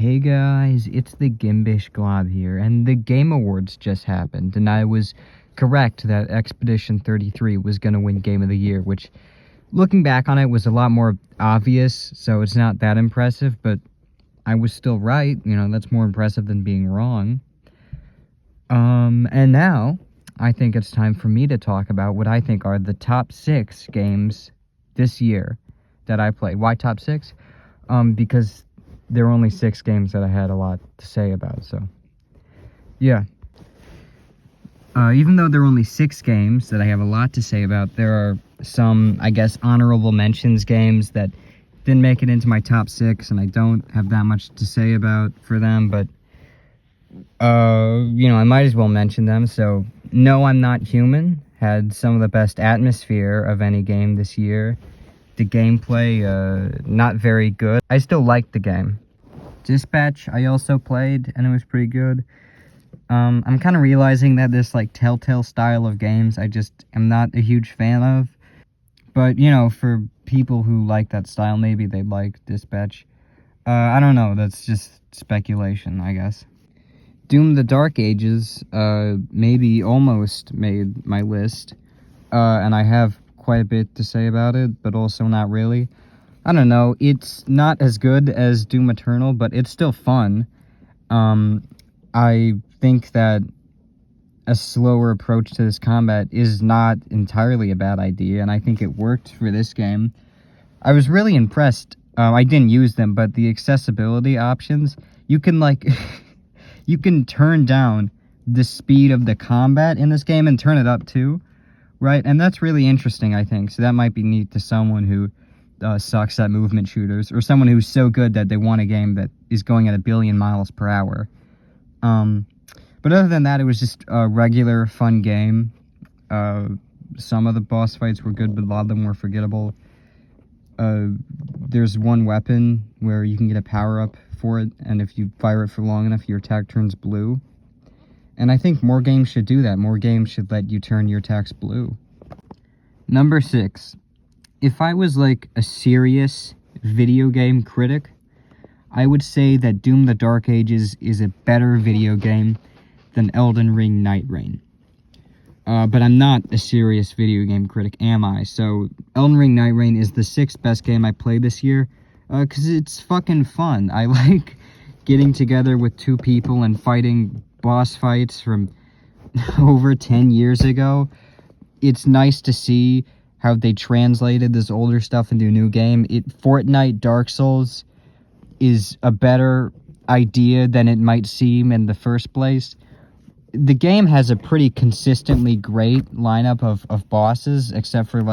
Hey guys, it's the Gimbish Glob here, and the Game Awards just happened, and I was correct that Expedition 33 was going to win Game of the Year, which, looking back on it, was a lot more obvious, so it's not that impressive, but I was still right. That's more impressive than being wrong. And now, I think it's time for me to talk about what I think are the top 6 games this year that I played. Why top 6? Because there were only 6 games that I had a lot to say about, so yeah. Even though there are only 6 games that I have a lot to say about, there are some, I guess, honorable mentions games that didn't make it into my top 6, and I don't have that much to say about for them, but, I might as well mention them. So, No, I'm Not Human had some of the best atmosphere of any game this year. The gameplay, not very good. I still liked the game. Dispatch, I also played, and it was pretty good. I'm kind of realizing that this, Telltale style of games, I just am not a huge fan of. But, for people who like that style, maybe they'd like Dispatch. I don't know, that's just speculation, I guess. Doom the Dark Ages, maybe almost made my list. And I have quite a bit to say about it, but also not really. I don't know, it's not as good as Doom Eternal, but it's still fun. I think that a slower approach to this combat is not entirely a bad idea, and I think it worked for this game. I was really impressed. I didn't use them, but the accessibility options, you can, you can turn down the speed of the combat in this game and turn it up too, right? And that's really interesting, I think, so that might be neat to someone who sucks at movement shooters, or someone who's so good that they want a game that is going at 1 billion miles per hour. But other than that, it was just a regular, fun game. Some of the boss fights were good, but a lot of them were forgettable. There's one weapon where you can get a power-up for it, and if you fire it for long enough, your attack turns blue. And I think more games should do that. More games should let you turn your attacks blue. Number 6. If I was, a serious video game critic, I would say that Doom the Dark Ages is a better video game than Elden Ring Night Rain. But I'm not a serious video game critic, am I? So, Elden Ring Night Rain is the 6th best game I played this year, because it's fucking fun. I like getting together with 2 people and fighting boss fights from over 10 years ago. It's nice to see how they translated this older stuff into a new game. Fortnite Dark Souls is a better idea than it might seem in the first place. The game has a pretty consistently great lineup of bosses, except for,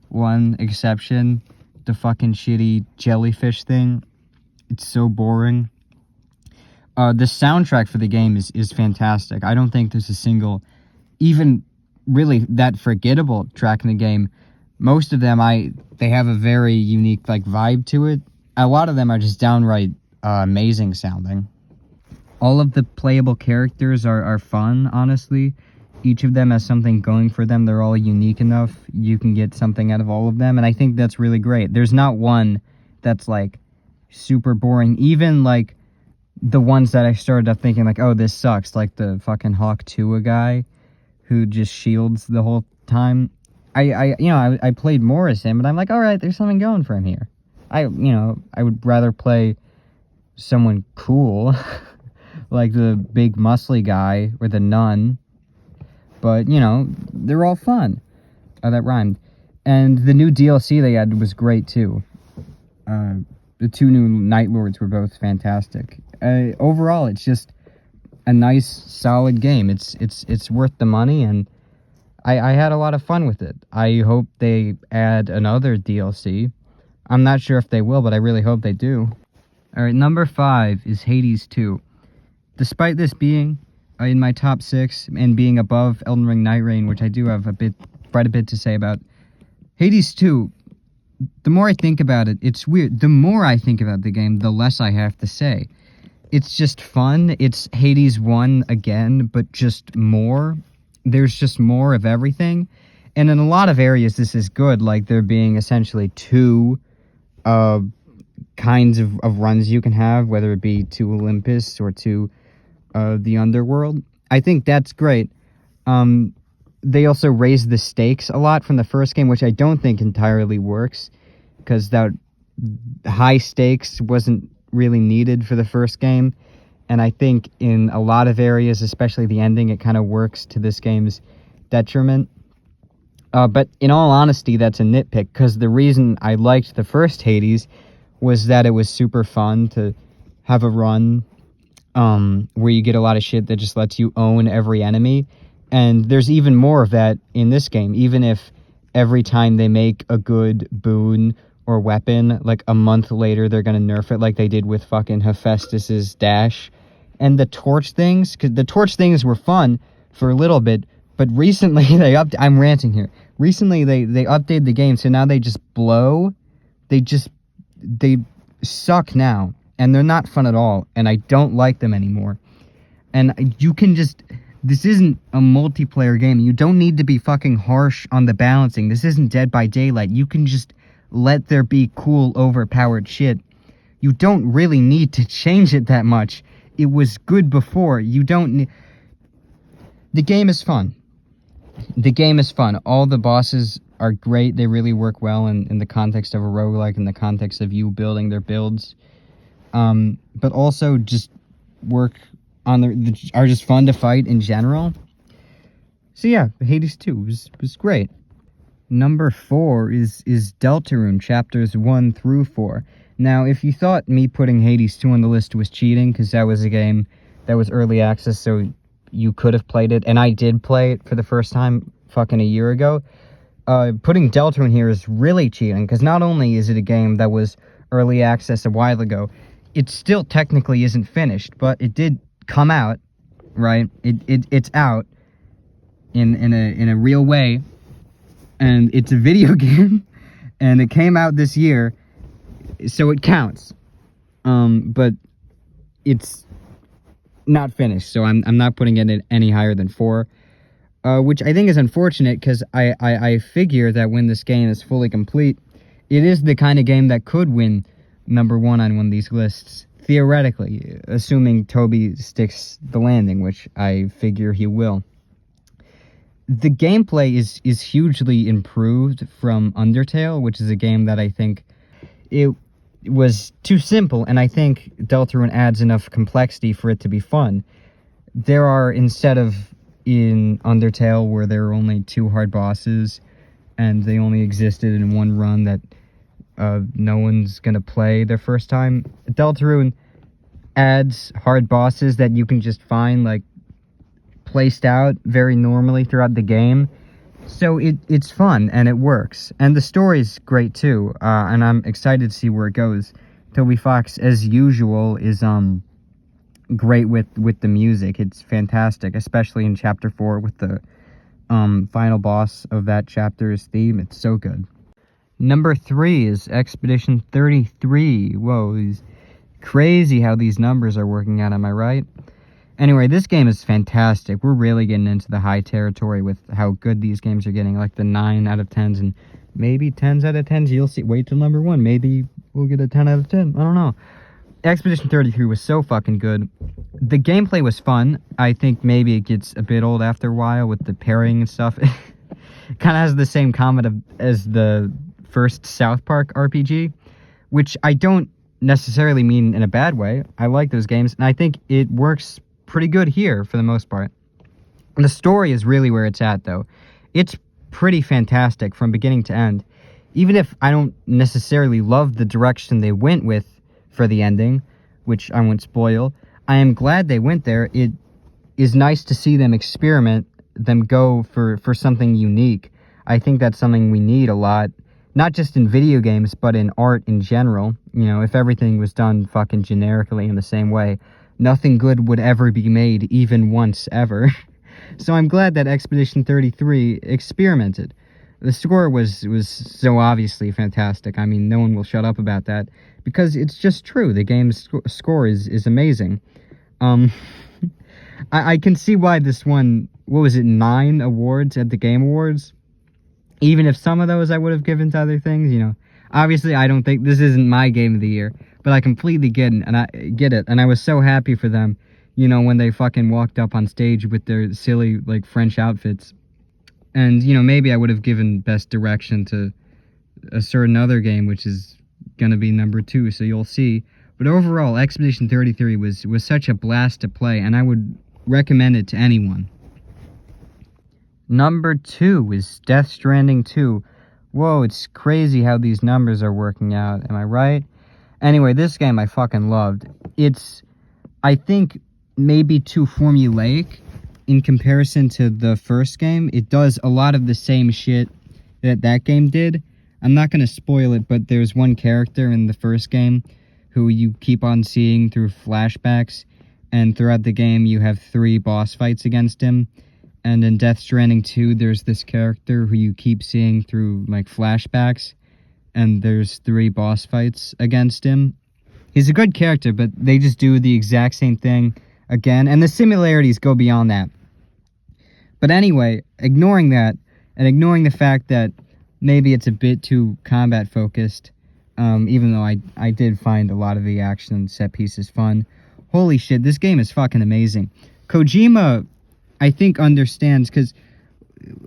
one exception. The fucking shitty jellyfish thing. It's so boring. The soundtrack for the game is fantastic. I don't think there's a single, even really that forgettable track in the game. Most of them, they have a very unique, vibe to it. A lot of them are just downright amazing sounding. All of the playable characters are fun, honestly. Each of them has something going for them. They're all unique enough. You can get something out of all of them, and I think that's really great. There's not one that's, super boring. Even, the ones that I started up thinking, oh, this sucks, like the fucking Hawk Tuah guy who just shields the whole time. I played more as him, but I'm like, all right, there's something going for him here. I would rather play someone cool, like the big muscly guy or the nun. But, they're all fun. That rhymed. And the new DLC they added was great, too. The 2 new Night Lords were both fantastic. Overall, it's just a nice, solid game. It's worth the money, and I had a lot of fun with it. I hope they add another DLC. I'm not sure if they will, but I really hope they do. Alright, number 5 is Hades 2. Despite this being in my top 6 and being above Elden Ring Night Rain, which I do have quite a bit to say about, Hades 2, the more I think about it, it's weird. The more I think about the game, the less I have to say. It's just fun. It's Hades 1 again, but just more. There's just more of everything. And in a lot of areas, this is good, like there being essentially 2 kinds of runs you can have, whether it be to Olympus or to the Underworld. I think that's great. They also raised the stakes a lot from the first game, which I don't think entirely works, because that high stakes wasn't really needed for the first game. And I think in a lot of areas, especially the ending, it kind of works to this game's detriment. But in all honesty, that's a nitpick, because the reason I liked the first Hades was that it was super fun to have a run where you get a lot of shit that just lets you own every enemy. And there's even more of that in this game, even if every time they make a good boon or weapon, like a month later, they're going to nerf it like they did with fucking Hephaestus's dash. And the torch things, because the torch things were fun for a little bit, but recently I'm ranting here. Recently they updated the game, so now they just blow. They suck now, and they're not fun at all, and I don't like them anymore. And you can just... This isn't a multiplayer game. You don't need to be fucking harsh on the balancing. This isn't Dead by Daylight. You can just let there be cool, overpowered shit. You don't really need to change it that much. It was good before. You don't need... The game is fun. The game is fun. All the bosses are great. They really work well in the context of a roguelike, in the context of you building their builds. But also just work... are just fun to fight in general. So yeah, Hades 2 was great. Number 4 is Deltarune, chapters 1 through 4. Now, if you thought me putting Hades 2 on the list was cheating, because that was a game that was early access, so you could have played it, and I did play it for the first time fucking a year ago, putting Deltarune here is really cheating, because not only is it a game that was early access a while ago, it still technically isn't finished, but it did come out, right? It's out in a real way, and it's a video game, and it came out this year, so it counts. But it's not finished, so I'm not putting it any higher than 4, which I think is unfortunate, because I figure that when this game is fully complete, it is the kind of game that could win number 1 on one of these lists. Theoretically, assuming Toby sticks the landing, which I figure he will. The gameplay is hugely improved from Undertale, which is a game that I think it was too simple, and I think Deltarune adds enough complexity for it to be fun. There are, instead of in Undertale where there are only 2 hard bosses, and they only existed in one run that no one's gonna play their first time, Deltarune adds hard bosses that you can just find, like, placed out very normally throughout the game. So it's fun, and it works. And the story's great, too, and I'm excited to see where it goes. Toby Fox, as usual, is great with the music. It's fantastic, especially in Chapter 4 with the final boss of that chapter's theme. It's so good. Number 3 is Expedition 33. Whoa, it's crazy how these numbers are working out, am I right? Anyway, this game is fantastic. We're really getting into the high territory with how good these games are getting, like the 9 out of 10s and maybe 10s out of 10s. You'll see. Wait till number 1. Maybe we'll get a 10 out of 10. I don't know. Expedition 33 was so fucking good. The gameplay was fun. I think maybe it gets a bit old after a while with the parrying and stuff. It kind of has the same comment as the first South Park RPG, which I don't necessarily mean in a bad way. I like those games, and I think it works pretty good here for the most part. The story is really where it's at, though. It's pretty fantastic from beginning to end. Even if I don't necessarily love the direction they went with for the ending, which I won't spoil, I am glad they went there. It is nice to see them experiment, them go for something unique. I think that's something we need a lot. Not just in video games, but in art in general. You know, if everything was done fucking generically in the same way, nothing good would ever be made, even once, ever. So I'm glad that Expedition 33 experimented. The score was so obviously fantastic. I mean, no one will shut up about that, because it's just true. The game's score is amazing. I can see why this won, 9 awards at the Game Awards? Even if some of those I would have given to other things, you know. Obviously, I don't think this isn't my game of the year, but I completely get it, and I was so happy for them, you know, when they fucking walked up on stage with their silly, like, French outfits. And, you know, maybe I would have given best direction to a certain other game, which is gonna be number 2, so you'll see. But overall, Expedition 33 was such a blast to play, and I would recommend it to anyone. Number 2 is Death Stranding 2. Whoa, it's crazy how these numbers are working out, am I right? Anyway, this game I fucking loved. It's, I think, maybe too formulaic in comparison to the first game. It does a lot of the same shit that game did. I'm not going to spoil it, but there's one character in the first game who you keep on seeing through flashbacks, and throughout the game you have 3 boss fights against him. And in Death Stranding 2, there's this character who you keep seeing through, like, flashbacks, and there's 3 boss fights against him. He's a good character, but they just do the exact same thing again, and the similarities go beyond that. But anyway, ignoring that, and ignoring the fact that maybe it's a bit too combat-focused, even though I did find a lot of the action and set pieces fun. Holy shit, this game is fucking amazing. Kojima, I think, understands, because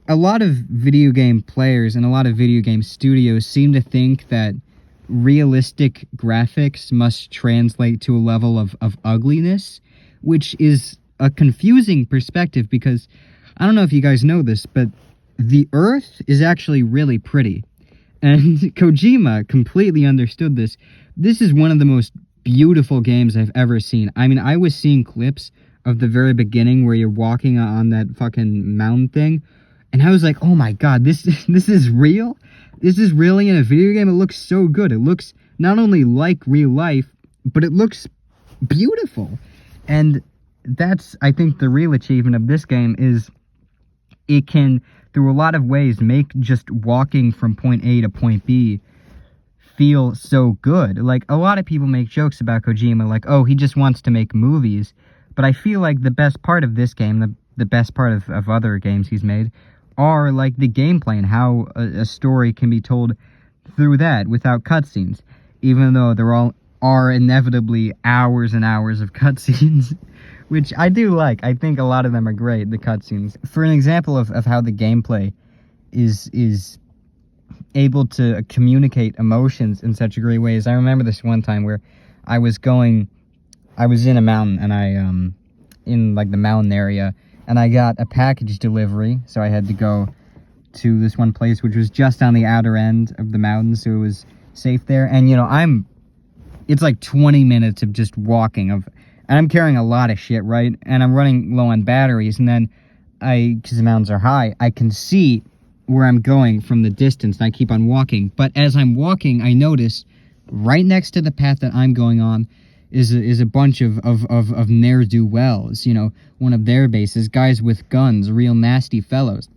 a lot of video game players and a lot of video game studios seem to think that realistic graphics must translate to a level of ugliness, which is a confusing perspective, because I don't know if you guys know this, but the Earth is actually really pretty. And Kojima completely understood this. This is one of the most beautiful games I've ever seen. I mean, I was seeing clips of the very beginning where you're walking on that fucking mountain thing, and I was like, oh my god, this is real? This is really in a video game? It looks so good. It looks not only like real life, but it looks beautiful. And that's, I think, the real achievement of this game, is it can, through a lot of ways, make just walking from point A to point B feel so good. Like, a lot of people make jokes about Kojima, like, oh, he just wants to make movies. But I feel like the best part of this game, the best part of other games he's made, are, like, the gameplay and how a story can be told through that without cutscenes. Even though there are inevitably hours and hours of cutscenes, which I do like. I think a lot of them are great, the cutscenes. For an example of how the gameplay is able to communicate emotions in such a great ways, I remember this one time where I was in a mountain, and in, like, the mountain area, and I got a package delivery, so I had to go to this one place, which was just on the outer end of the mountain, so it was safe there. And, you know, it's like 20 minutes of just walking, and I'm carrying a lot of shit, right? And I'm running low on batteries, and then because the mountains are high, I can see where I'm going from the distance, and I keep on walking. But as I'm walking, I notice right next to the path that I'm going on is a bunch of ne'er-do-wells, you know, one of their bases, guys with guns, real nasty fellows.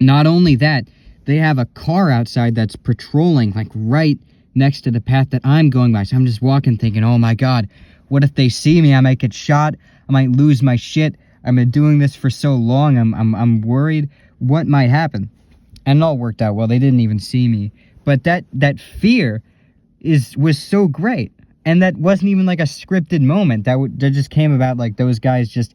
Not only that, they have a car outside that's patrolling, like, right next to the path that I'm going by. So I'm just walking thinking, oh my god, what if they see me? I might get shot, I might lose my shit, I've been doing this for so long, I'm worried, what might happen? And it all worked out well, they didn't even see me. But that fear was so great. And that wasn't even like a scripted moment. That just came about, like, those guys just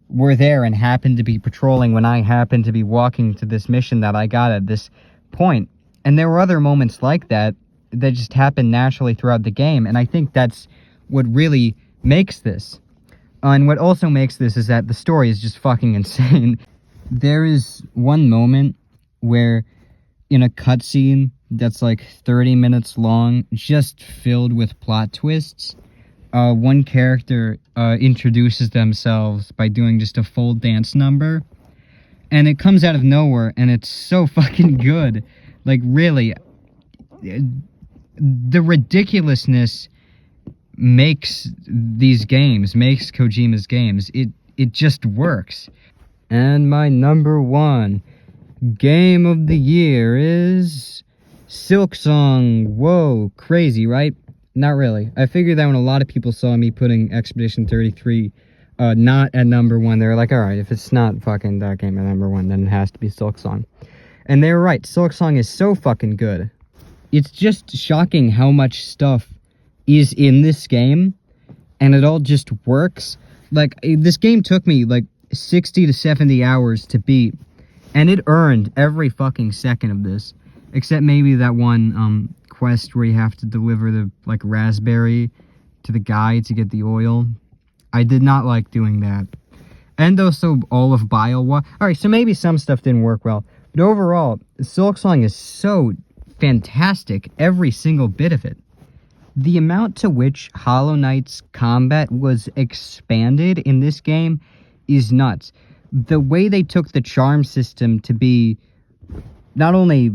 were there and happened to be patrolling when I happened to be walking to this mission that I got at this point. And there were other moments like that just happened naturally throughout the game. And I think that's what really makes this. And what also makes this is that the story is just fucking insane. There is one moment where, in a cutscene that's like 30 minutes long, just filled with plot twists, one character introduces themselves by doing just a full dance number, and it comes out of nowhere, and it's so fucking good. Like, really, the ridiculousness makes Kojima's games. It just works. And my number 1 game of the year is Silksong. Whoa, crazy, right? Not really. I figured that when a lot of people saw me putting Expedition 33 not at number 1, they were like, alright, if it's not fucking that game at number 1, then it has to be Silksong. And they were right. Silksong is so fucking good. It's just shocking how much stuff is in this game, and it all just works. Like, this game took me, like, 60 to 70 hours to beat, and it earned every fucking second of this, except maybe that one, quest where you have to deliver the, like, raspberry to the guy to get the oil. I did not like doing that. And also all of Bioware. Alright, so maybe some stuff didn't work well, but overall, Silksong is so fantastic, every single bit of it. The amount to which Hollow Knight's combat was expanded in this game is nuts. The way they took the charm system to be not only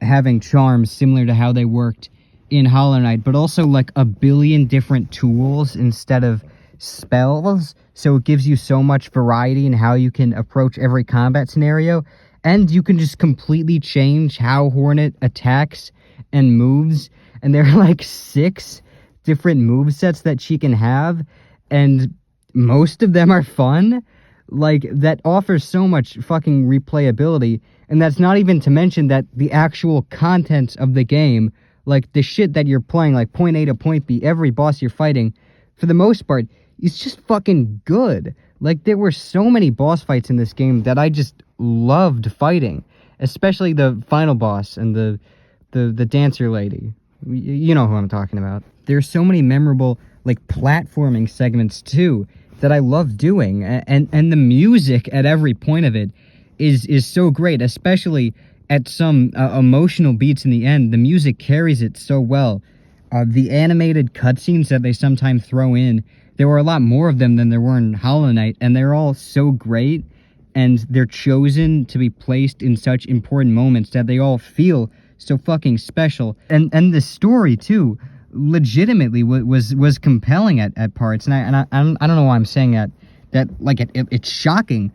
having charms similar to how they worked in Hollow Knight, but also like a billion different tools instead of spells, so it gives you so much variety in how you can approach every combat scenario, and you can just completely change how Hornet attacks and moves, and there are like 6 different movesets that she can have, and most of them are fun. Like, that offers so much fucking replayability, and that's not even to mention that the actual content of the game, like the shit that you're playing, like point A to point B, every boss you're fighting, for the most part, is just fucking good. Like, there were so many boss fights in this game that I just loved fighting, especially the final boss and the dancer lady. You know who I'm talking about. There's so many memorable, like, platforming segments, too, that I love doing, and the music at every point of it is so great, especially at some emotional beats in the end. The music carries it so well. The animated cutscenes that they sometimes throw in, there were a lot more of them than there were in Hollow Knight, and they're all so great, and they're chosen to be placed in such important moments that they all feel so fucking special. And the story, too, legitimately was compelling at parts, and I don't know why I'm saying that like it's shocking,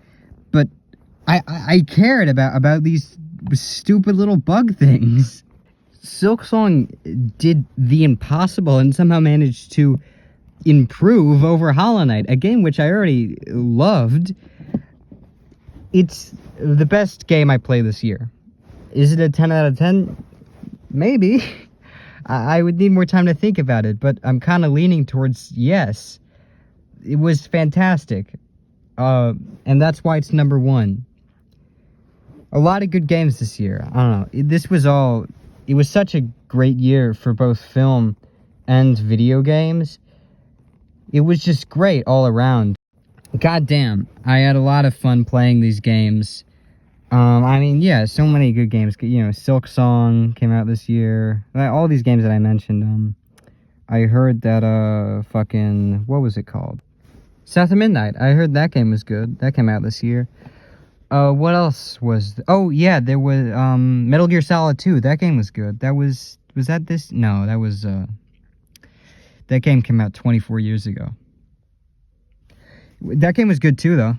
but I cared about these stupid little bug things. Silksong did the impossible and somehow managed to improve over Hollow Knight, a game which I already loved. It's the best game I played this year. Is it a 10 out of 10? Maybe. I would need more time to think about it, but I'm kind of leaning towards yes. It was fantastic. And that's why it's number 1. A lot of good games this year. I don't know. It was such a great year for both film and video games. It was just great all around. Goddamn, I had a lot of fun playing these games. I mean, yeah, so many good games. You know, Silksong came out this year. All these games that I mentioned. I heard that, what was it called? South of Midnight. I heard that game was good. That came out this year. What else was... Oh, yeah, there was, Metal Gear Solid 2. That game was good. Was that this? No, that was, that game came out 24 years ago. That game was good, too, though.